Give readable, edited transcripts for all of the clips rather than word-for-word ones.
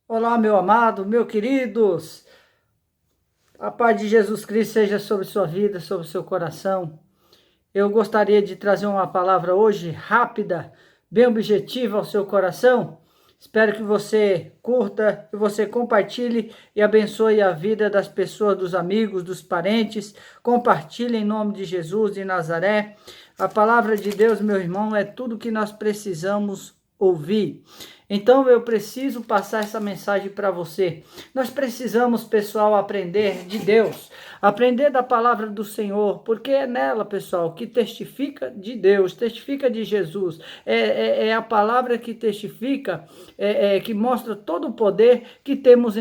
Olá, meu amado, meus queridos. A paz de Jesus Cristo seja sobre sua vida, sobre seu coração. Eu gostaria de trazer uma palavra hoje rápida, bem objetiva ao seu coração. Espero que você curta, que você compartilhe e abençoe a vida das pessoas, dos amigos, dos parentes. Compartilhe em nome de Jesus de Nazaré. A palavra de Deus, meu irmão, é tudo que nós precisamos ouvir. Então eu preciso passar essa mensagem para você. Nós precisamos, pessoal, aprender de Deus, aprender da palavra do Senhor, porque é nela, pessoal, que testifica de Deus, testifica de Jesus. É a palavra que testifica, que mostra todo o poder que temos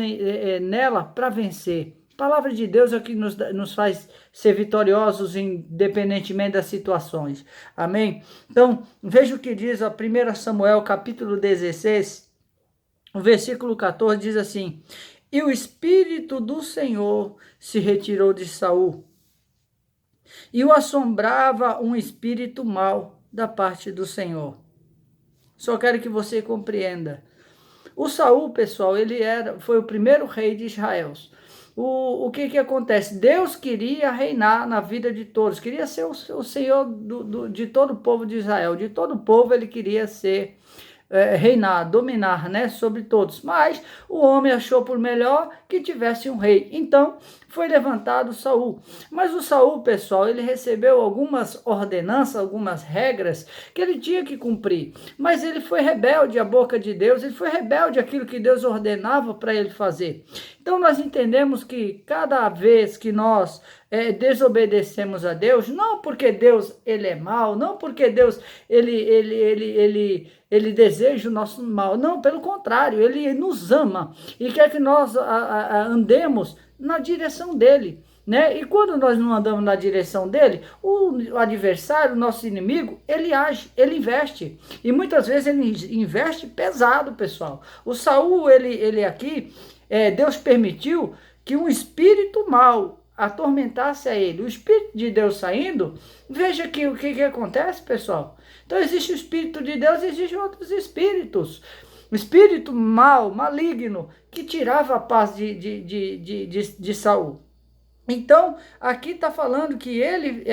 nela para vencer. A palavra de Deus é o que nos faz ser vitoriosos independentemente das situações. Amém? Então, veja o que diz a 1 Samuel, capítulo 16, o versículo 14, diz assim: E o Espírito do Senhor se retirou de Saul, e o assombrava um espírito mau da parte do Senhor. Só quero que você compreenda. O Saul, pessoal, foi o primeiro rei de Israel. O que acontece? Deus queria reinar na vida de todos, queria ser o Senhor de todo o povo de Israel, de todo o povo ele queria ser, reinar, dominar, né, sobre todos. Mas o homem achou por melhor que tivesse um rei. Então foi levantado Saul. Mas o Saul, pessoal, ele recebeu algumas ordenanças, algumas regras que ele tinha que cumprir. Mas ele foi rebelde à boca de Deus, ele foi rebelde àquilo que Deus ordenava para ele fazer. Então nós entendemos que cada vez que nós desobedecemos a Deus, não porque Deus ele é mau, não porque Deus ele deseja o nosso mal, não, pelo contrário, ele nos ama e quer que nós andemos na direção dele, né? E quando nós não andamos na direção dele, o adversário, o nosso inimigo, ele age, ele investe. E muitas vezes ele investe pesado, pessoal. O Saul, ele aqui, Deus permitiu que um espírito mau atormentasse a ele. O Espírito de Deus saindo, veja que o que acontece, pessoal. Então existe o Espírito de Deus e existem outros espíritos. O espírito mau, maligno, que tirava a paz de Saul. Então, aqui está falando que ele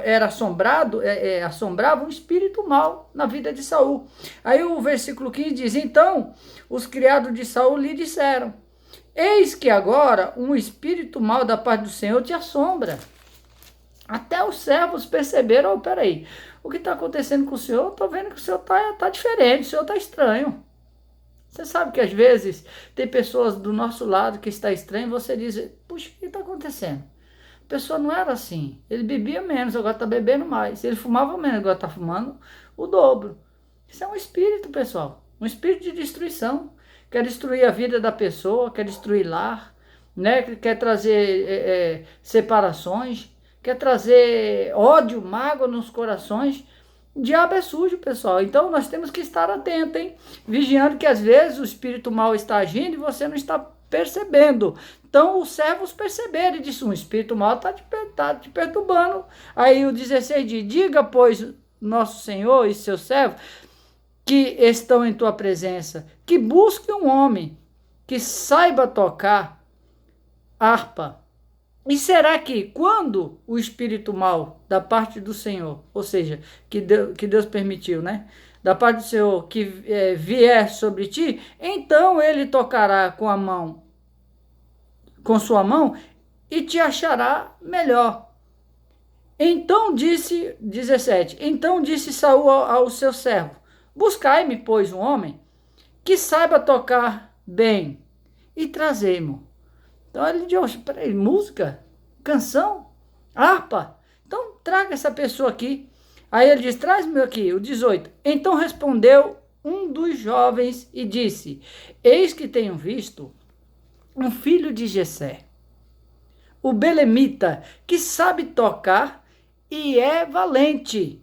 era assombrava um espírito mau na vida de Saul. Aí o versículo 15 diz: Então os criados de Saul lhe disseram: Eis que agora um espírito mau da parte do Senhor te assombra. Até os servos perceberam: peraí, o que está acontecendo com o senhor? Estou vendo que o senhor está diferente, o senhor está estranho. Você sabe que às vezes tem pessoas do nosso lado que está estranho e você diz: puxa, o que está acontecendo? A pessoa não era assim. Ele bebia menos, agora está bebendo mais. Ele fumava menos, agora está fumando o dobro. Isso é um espírito, pessoal. Um espírito de destruição. Quer destruir a vida da pessoa, quer destruir lar, né? Quer trazer separações, quer trazer ódio, mágoa nos corações. O diabo é sujo, pessoal. Então nós temos que estar atentos, hein? Vigiando que às vezes o espírito mal está agindo e você não está percebendo. Então os servos perceberam e disseram: um espírito mal está te perturbando. Aí o 16 diz: Diga, pois, nosso Senhor e seu servo que estão em tua presença, que busque um homem que saiba tocar harpa. E será que quando o espírito mal da parte do Senhor, ou seja, que Deus permitiu, né? Da parte do Senhor que vier sobre ti, então ele tocará com a mão, com sua mão, e te achará melhor. Então disse, 17, então disse Saul ao seu servo: Buscai-me, pois, um homem que saiba tocar bem e trazei-mo. Então ele diz: peraí, música, canção, harpa. Então traga essa pessoa aqui. Aí ele diz: traz-me aqui, o 18. Então respondeu um dos jovens e disse: Eis que tenho visto um filho de Jessé, o belemita, que sabe tocar e é valente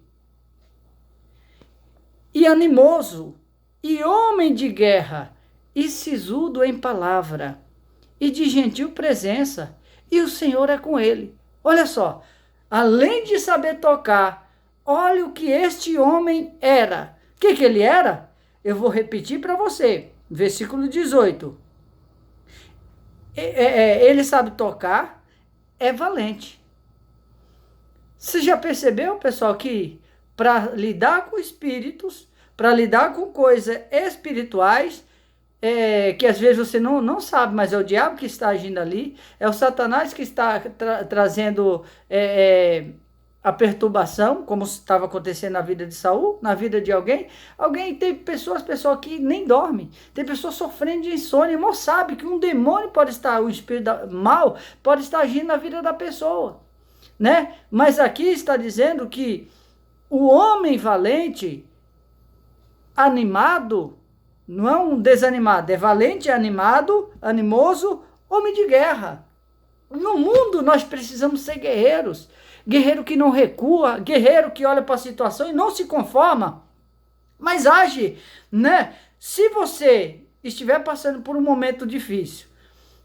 e animoso, e homem de guerra, e sisudo em palavra, e de gentil presença, e o Senhor é com ele. Olha só, além de saber tocar, olha o que este homem era. O que ele era? Eu vou repetir para você. versículo 18. Ele sabe tocar, é valente. Você já percebeu, pessoal, que para lidar com espíritos, para lidar com coisas espirituais, que às vezes você não sabe, mas é o diabo que está agindo ali, é o Satanás que está trazendo a perturbação, como estava acontecendo na vida de Saul, na vida de alguém. Tem pessoas, pessoal, que nem dormem, tem pessoas sofrendo de insônia, não sabe que um demônio pode estar, o espírito mal pode estar agindo na vida da pessoa, né? Mas aqui está dizendo que o homem valente, animado, não é um desanimado, é valente, animado, animoso, homem de guerra. No mundo nós precisamos ser guerreiros. Guerreiro que não recua, guerreiro que olha para a situação e não se conforma, mas age, né? Se você estiver passando por um momento difícil,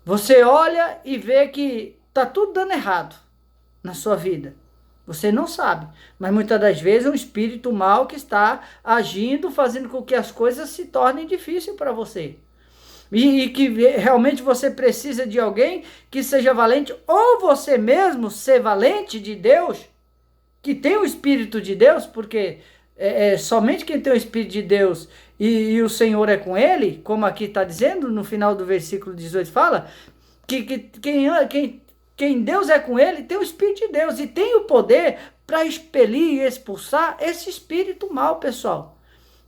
você olha e vê que tá tudo dando errado na sua vida. Você não sabe, mas muitas das vezes é um espírito mau que está agindo, fazendo com que as coisas se tornem difíceis para você. E que realmente você precisa de alguém que seja valente, ou você mesmo ser valente de Deus, que tem o Espírito de Deus, porque somente quem tem o Espírito de Deus e o Senhor é com ele, como aqui está dizendo, no final do versículo 18 fala, que quem Deus é com ele, tem o Espírito de Deus e tem o poder para expelir e expulsar esse espírito mal, pessoal,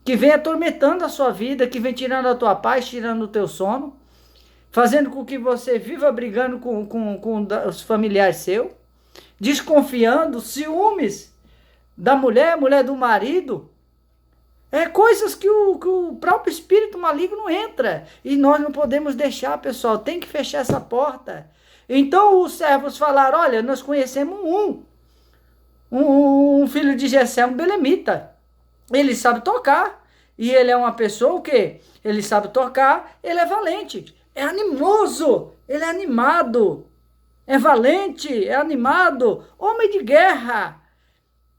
que vem atormentando a sua vida, que vem tirando a tua paz, tirando o teu sono, fazendo com que você viva brigando com os familiares seus, desconfiando, ciúmes da mulher do marido. Coisas que o próprio espírito maligno entra. E nós não podemos deixar, pessoal. Tem que fechar essa porta. Então os servos falaram, olha, nós conhecemos um filho de Jessé, um belemita. Ele sabe tocar. E ele é uma pessoa o quê? Ele sabe tocar, ele é valente. É animoso, ele é animado. É valente, é animado. Homem de guerra.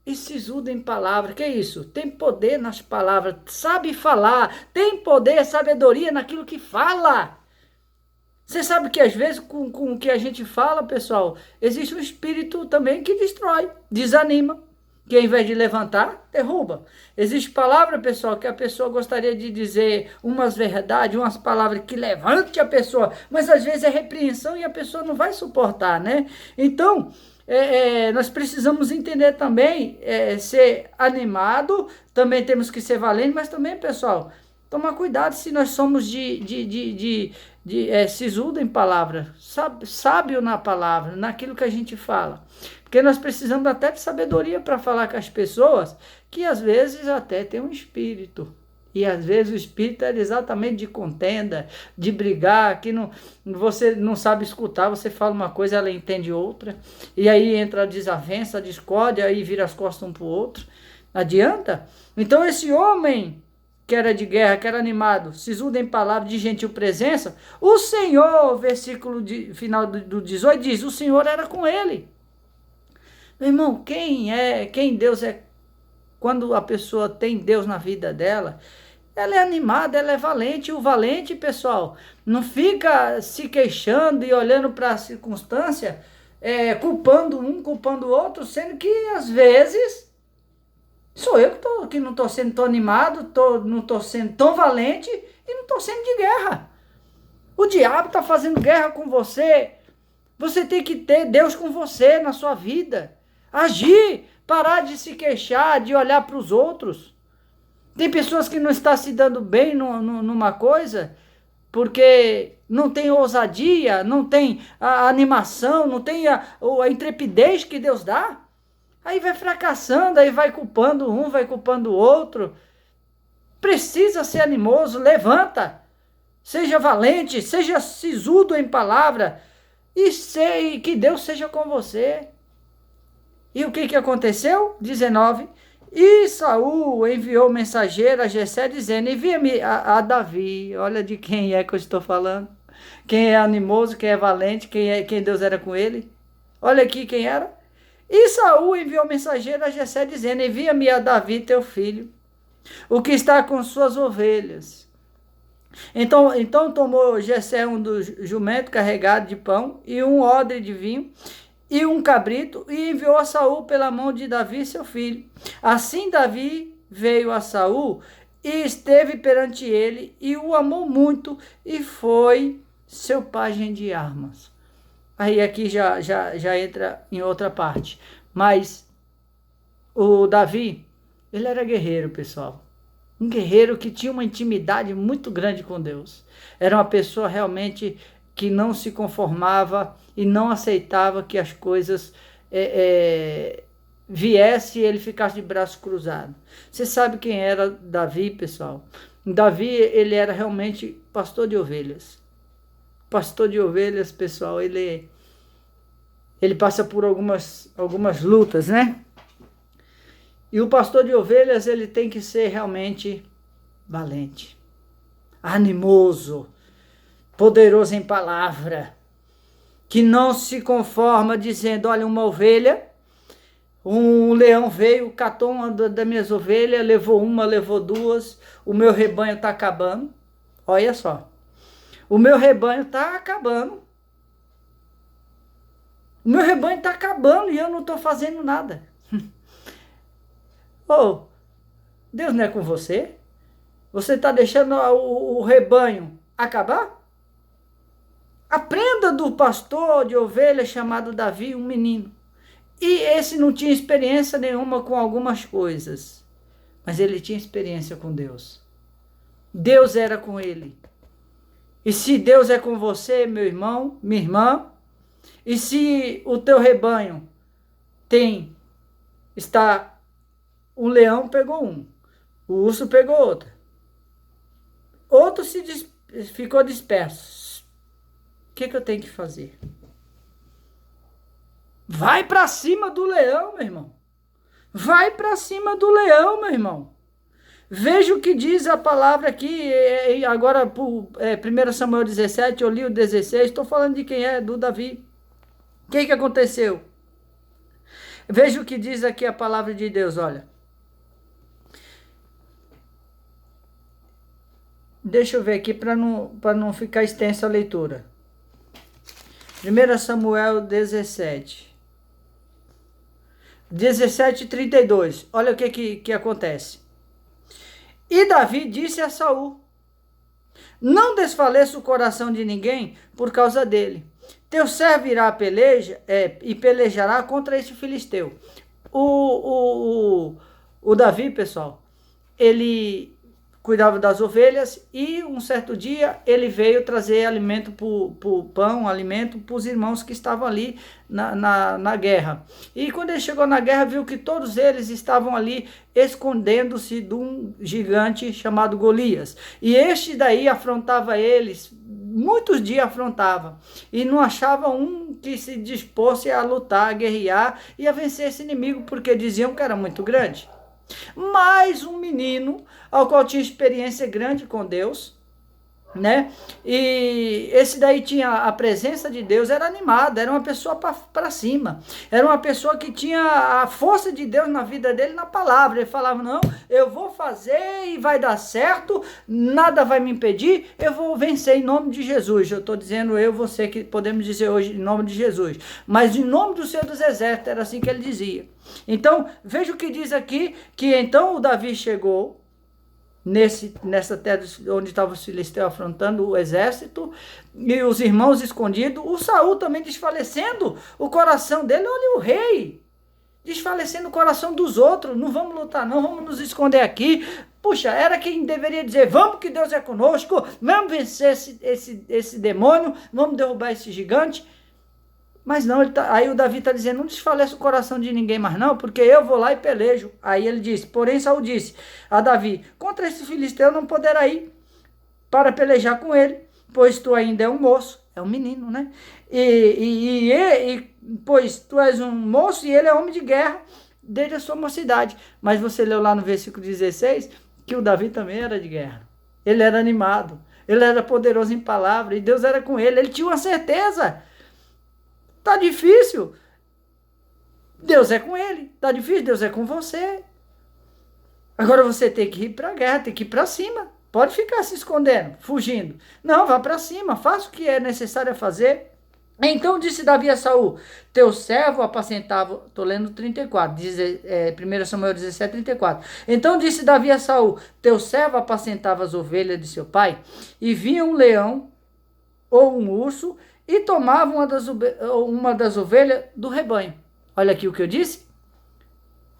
E sisudo em palavra, que é isso? Tem poder nas palavras, sabe falar, tem poder, sabedoria naquilo que fala. Você sabe que às vezes com o que a gente fala, pessoal, existe um espírito também que destrói, desanima, que ao invés de levantar, derruba. Existe palavra, pessoal, que a pessoa gostaria de dizer umas verdades, umas palavras que levante a pessoa, mas às vezes é repreensão e a pessoa não vai suportar, né? Então, nós precisamos entender também, ser animado, também temos que ser valente, mas também, pessoal, tomar cuidado se nós somos sisudo em palavra, sábio na palavra, naquilo que a gente fala. Porque nós precisamos até de sabedoria para falar com as pessoas, que às vezes até tem um espírito. E às vezes o espírito é exatamente de contenda, de brigar, que você não sabe escutar, você fala uma coisa, ela entende outra, e aí entra a desavença, a discórdia, aí vira as costas um para o outro. Adianta? Então esse homem que era de guerra, que era animado, sisudo em palavra, de gentil presença, o Senhor, versículo final do 18, diz, o Senhor era com ele. Meu irmão, quem Deus é, quando a pessoa tem Deus na vida dela, ela é animada, ela é valente. O valente, pessoal, não fica se queixando e olhando para a circunstância, culpando um, culpando o outro, sendo que às vezes sou eu que não estou sendo tão animado, não estou sendo tão valente e não estou sendo de guerra. O diabo está fazendo guerra com você. Você tem que ter Deus com você na sua vida. Agir, parar de se queixar, de olhar para os outros. Tem pessoas que não estão se dando bem numa coisa, porque não tem ousadia, não tem a animação, não tem a intrepidez que Deus dá. Aí vai fracassando, aí vai culpando um, vai culpando o outro. Precisa ser animoso, levanta. Seja valente, seja sisudo em palavra. E que Deus seja com você. E o que aconteceu? 19. E Saul enviou mensageiro a Jessé dizendo, envia-me a Davi. Olha de quem é que eu estou falando. Quem é animoso, quem é valente, quem Deus era com ele. Olha aqui quem era. E Saul enviou mensageiro a Jessé dizendo, envia-me a Davi, teu filho, o que está com suas ovelhas. Então tomou Jessé um dos jumentos carregado de pão e um odre de vinho e um cabrito e enviou a Saul pela mão de Davi seu filho. Assim Davi veio a Saul e esteve perante ele e o amou muito e foi seu pajem de armas. Aí aqui já entra em outra parte. Mas o Davi, ele era guerreiro, pessoal. Um guerreiro que tinha uma intimidade muito grande com Deus. Era uma pessoa realmente que não se conformava e não aceitava que as coisas viessem e ele ficasse de braço cruzado. Você sabe quem era Davi, pessoal? Davi, ele era realmente pastor de ovelhas. Pastor de ovelhas, pessoal, ele passa por algumas lutas, né? E o pastor de ovelhas, ele tem que ser realmente valente, animoso, poderoso em palavra, que não se conforma dizendo, olha, uma ovelha, um leão veio, catou uma das minhas ovelhas, levou uma, levou duas, o meu rebanho está acabando. Olha só, o meu rebanho está acabando. O meu rebanho está acabando e eu não estou fazendo nada. Oh, Deus não é com você? Você está deixando o rebanho acabar? Aprenda do pastor de ovelhas chamado Davi, um menino. E esse não tinha experiência nenhuma com algumas coisas, mas ele tinha experiência com Deus. Deus era com ele. E se Deus é com você, meu irmão, minha irmã, e se o teu rebanho um leão pegou um, o urso pegou outro, outro ficou disperso. O que eu tenho que fazer? Vai para cima do leão, meu irmão. Vai para cima do leão, meu irmão. Veja o que diz a palavra aqui, agora, 1 Samuel 17, eu li o 16, estou falando de quem é, do Davi. O que aconteceu? Veja o que diz aqui a palavra de Deus, olha. Deixa eu ver aqui para não ficar extensa a leitura. 1 Samuel 17. 17:32. Olha o que acontece. E Davi disse a Saul: não desfaleça o coração de ninguém por causa dele. Teu servo irá e pelejará contra este filisteu. O Davi, pessoal, ele cuidava das ovelhas e um certo dia ele veio trazer alimento alimento para os irmãos que estavam ali na guerra. E quando ele chegou na guerra, viu que todos eles estavam ali escondendo-se de um gigante chamado Golias. E este daí afrontava eles, muitos dias afrontava, e não achava um que se dispôsse a lutar, a guerrear e a vencer esse inimigo, porque diziam que era muito grande. Mais um menino, ao qual tinha experiência grande com Deus, né? E esse daí tinha a presença de Deus, era animado, era uma pessoa para cima, era uma pessoa que tinha a força de Deus na vida dele, na palavra. Ele falava: não, eu vou fazer e vai dar certo, nada vai me impedir, eu vou vencer em nome de Jesus. Eu estou dizendo você, que podemos dizer hoje em nome de Jesus, mas em nome do Senhor dos Exércitos, era assim que ele dizia. Então, veja o que diz aqui, que então o Davi chegou nessa terra onde estava os filisteus afrontando o exército, e os irmãos escondidos, o Saul também desfalecendo o coração dele. Olha o rei, desfalecendo o coração dos outros, não vamos lutar não, vamos nos esconder aqui. Puxa, era quem deveria dizer: vamos que Deus é conosco, vamos vencer esse demônio, vamos derrubar esse gigante. Mas não, aí o Davi está dizendo: não desfaleça o coração de ninguém mais não, porque eu vou lá e pelejo. Aí ele disse, porém Saul disse a Davi: contra esse filisteu não poderá ir para pelejar com ele, pois tu ainda é um moço, é um menino, né? Pois tu és um moço e ele é homem de guerra desde a sua mocidade. Mas você leu lá no versículo 16 que o Davi também era de guerra. Ele era animado, ele era poderoso em palavra e Deus era com ele. Ele tinha uma certeza. Tá difícil, Deus é com ele. Tá difícil, Deus é com você. Agora você tem que ir para a guerra, tem que ir para cima. Pode ficar se escondendo, fugindo. Não, vá para cima, faça o que é necessário fazer. Então disse Davi a Saul, teu servo apacentava, estou lendo 34, 1 Samuel 17, 34. Então disse Davi a Saul, teu servo apacentava as ovelhas de seu pai, e vinha um leão ou um urso, e tomava uma das ovelhas do rebanho. Olha aqui o que eu disse.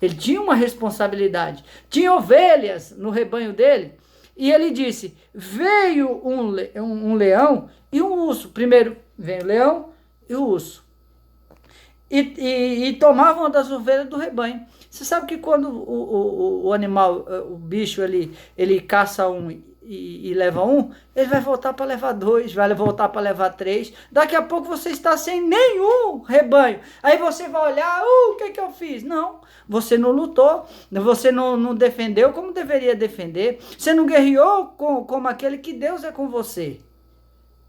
Ele tinha uma responsabilidade, tinha ovelhas no rebanho dele, e ele disse, veio um leão e um urso. Primeiro vem o leão e o urso. E tomavam uma das ovelhas do rebanho. Você sabe que quando o animal, o bicho, ele caça um e leva um, ele vai voltar para levar dois, vai voltar para levar três. Daqui a pouco você está sem nenhum rebanho. Aí você vai olhar, o que eu fiz? Não, você não lutou, você não defendeu como deveria defender, você não guerreou como aquele que Deus é com você.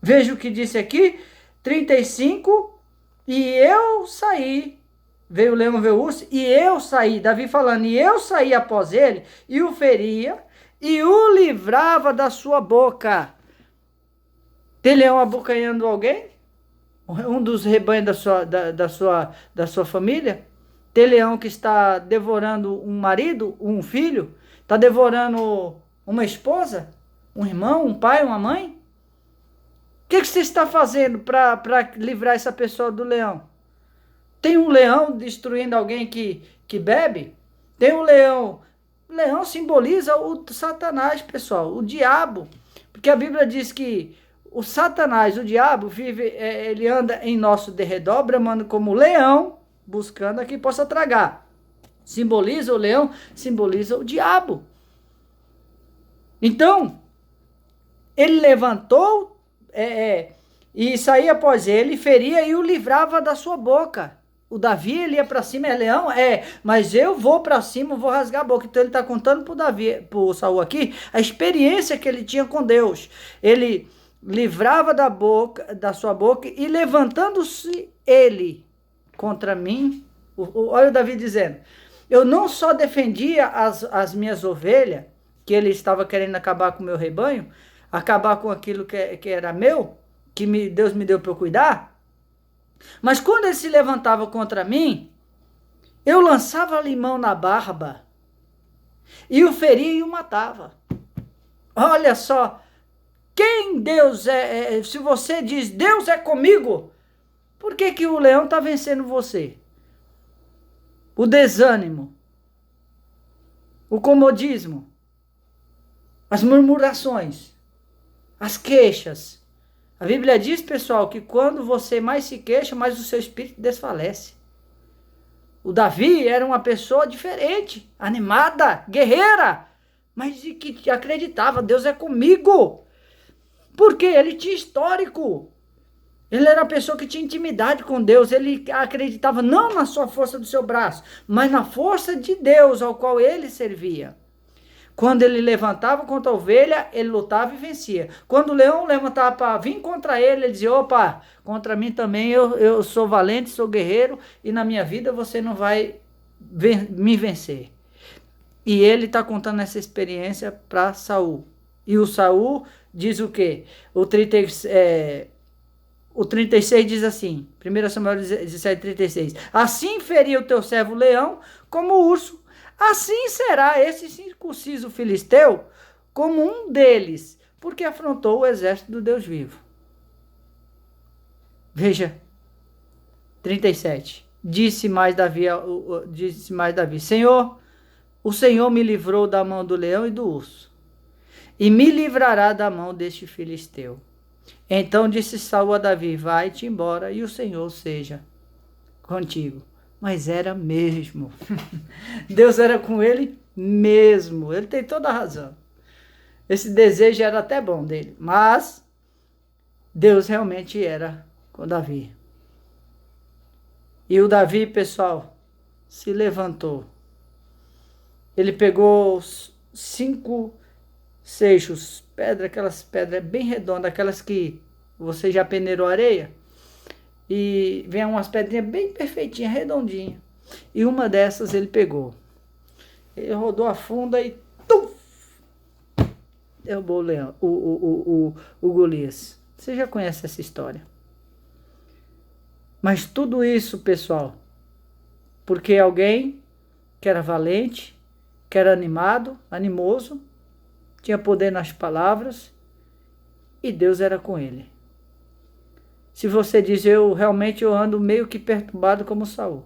Veja o que disse aqui, 35, e eu saí, veio o leão, veio o urso, e eu saí, Davi falando, e eu saí após ele, e o feria, e o livrava da sua boca. Tem leão abocanhando alguém? Um dos rebanhos da sua família? Tem leão que está devorando um marido, um filho? Está devorando uma esposa? Um irmão, um pai, uma mãe? O que você está fazendo para livrar essa pessoa do leão? Tem um leão destruindo alguém que bebe? Tem um leão. O leão simboliza o Satanás, pessoal, o diabo. Porque a Bíblia diz que o Satanás, o diabo, ele anda em nosso derredor, bramando como leão, buscando a quem possa tragar. Simboliza o leão, simboliza o diabo. Então, ele levantou e saía após ele, feria e o livrava da sua boca. O Davi, ele ia para cima, é leão? Mas eu vou para cima, vou rasgar a boca. Então ele está contando pro Saul aqui, a experiência que ele tinha com Deus. Ele livrava da sua boca, e levantando-se ele contra mim, olha o Davi dizendo, eu não só defendia as minhas ovelhas, que ele estava querendo acabar com o meu rebanho, acabar com aquilo que era meu, que Deus me deu para eu cuidar, mas quando ele se levantava contra mim, eu lançava limão na barba, e o feria e o matava. Olha só, quem Deus é, se você diz, Deus é comigo, por que o leão está vencendo você? O desânimo, o comodismo, as murmurações, as queixas. A Bíblia diz, pessoal, que quando você mais se queixa, mais o seu espírito desfalece. O Davi era uma pessoa diferente, animada, guerreira, mas que acreditava, Deus é comigo. Porque ele tinha histórico. Ele era uma pessoa que tinha intimidade com Deus. Ele acreditava não na sua força do seu braço, mas na força de Deus ao qual ele servia. Quando ele levantava contra a ovelha, ele lutava e vencia. Quando o leão levantava para vir contra ele, ele dizia, opa, contra mim também eu sou valente, sou guerreiro, e na minha vida você não vai me vencer. E ele está contando essa experiência para Saul. E o Saul diz o quê? O 36 diz assim, 1 Samuel 17, 36. Assim feria o teu servo leão como o urso. Assim será esse circunciso filisteu como um deles, porque afrontou o exército do Deus vivo. Veja, 37. Disse mais Davi, Senhor, o Senhor me livrou da mão do leão e do urso, e me livrará da mão deste filisteu. Então disse Saul a Davi, vai-te embora e o Senhor seja contigo. Mas era mesmo. Deus era com ele mesmo. Ele tem toda a razão. Esse desejo era até bom dele. Mas Deus realmente era com Davi. E o Davi, pessoal, se levantou. Ele pegou 5 seixos, aquelas pedras bem redondas, aquelas que você já peneirou areia. E vem umas pedrinhas bem perfeitinhas, redondinhas. E uma dessas ele pegou. Ele rodou a funda e derrubou o Golias. Você já conhece essa história. Mas tudo isso, pessoal, porque alguém que era valente, que era animado, animoso, tinha poder nas palavras, e Deus era com ele. Se você diz, eu ando meio que perturbado como Saul.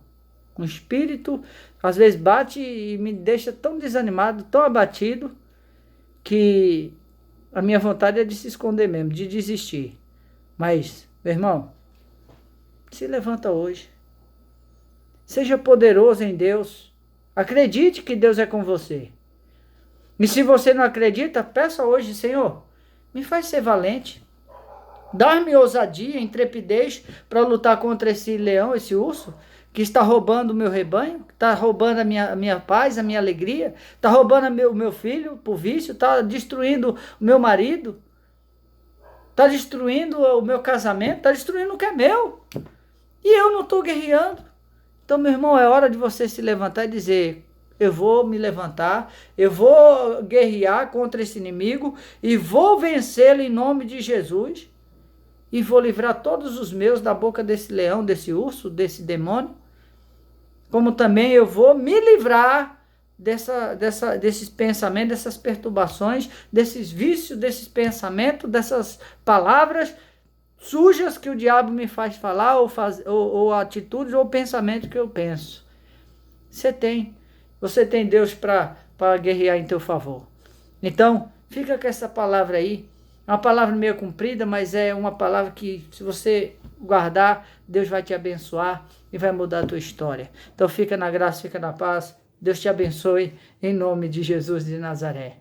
Um espírito, às vezes bate e me deixa tão desanimado, tão abatido, que a minha vontade é de se esconder mesmo, de desistir. Mas, meu irmão, se levanta hoje. Seja poderoso em Deus. Acredite que Deus é com você. E se você não acredita, peça hoje, Senhor, me faz ser valente. Dá-me ousadia, intrepidez para lutar contra esse leão, esse urso, que está roubando o meu rebanho, que está roubando a minha paz, a minha alegria, está roubando o meu filho por vício, está destruindo o meu marido, está destruindo o meu casamento, está destruindo o que é meu. E eu não estou guerreando. Então, meu irmão, é hora de você se levantar e dizer, eu vou me levantar, eu vou guerrear contra esse inimigo e vou vencê-lo em nome de Jesus. E vou livrar todos os meus da boca desse leão, desse urso, desse demônio. Como também eu vou me livrar desses pensamentos, dessas perturbações, desses vícios, desses pensamentos, dessas palavras sujas que o diabo me faz falar, ou atitudes, ou pensamento que eu penso. Você tem Deus para guerrear em teu favor. Então, fica com essa palavra aí. É uma palavra meio comprida, mas é uma palavra que, se você guardar, Deus vai te abençoar e vai mudar a tua história. Então fica na graça, fica na paz. Deus te abençoe, em nome de Jesus de Nazaré.